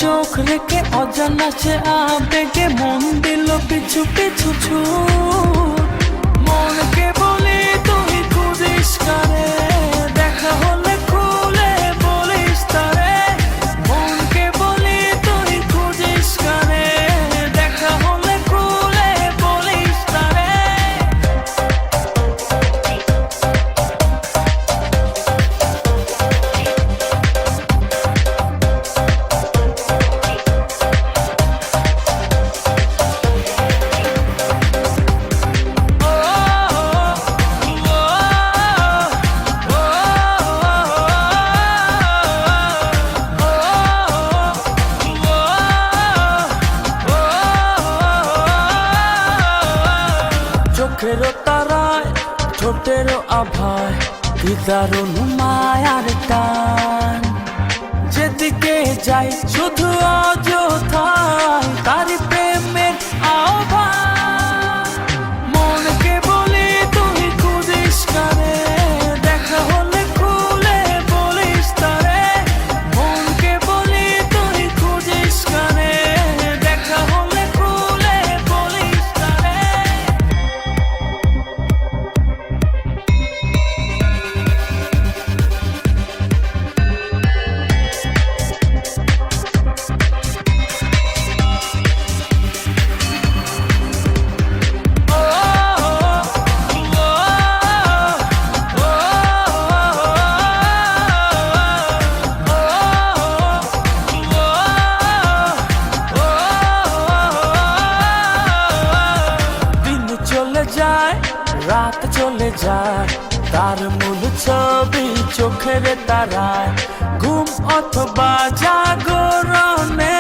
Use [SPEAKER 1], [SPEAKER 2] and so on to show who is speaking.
[SPEAKER 1] চোখ রেখে অজানা সে আবেগে মন দিল পিছু পিছু মনকে বলি তুই খুঁজিস কারে, দেখা হলে খুলে বলিস তারে। মনকে বলি তুই খুঁজিস কারে, দেখা হলে খুলে বলিস তারে। চোখেরও তারায় ঠোঁটেরও আভায় কি দারুণ মায়ার টান। যেদিকে যাই শুধু অযথায় তারি প্রেমের আহ্বান। মনকে বলি তুই খুঁজিস কারে, দেখা হলে খুলে বলিস তারে। মনকে বলি তুই খুঁজিস কারে, দেখা হলে খুলে বলিস তারে। যায় রাত চলে যায়, তার মূল ছবি চোখের তারায়। ঘুম অথবা জাগরণে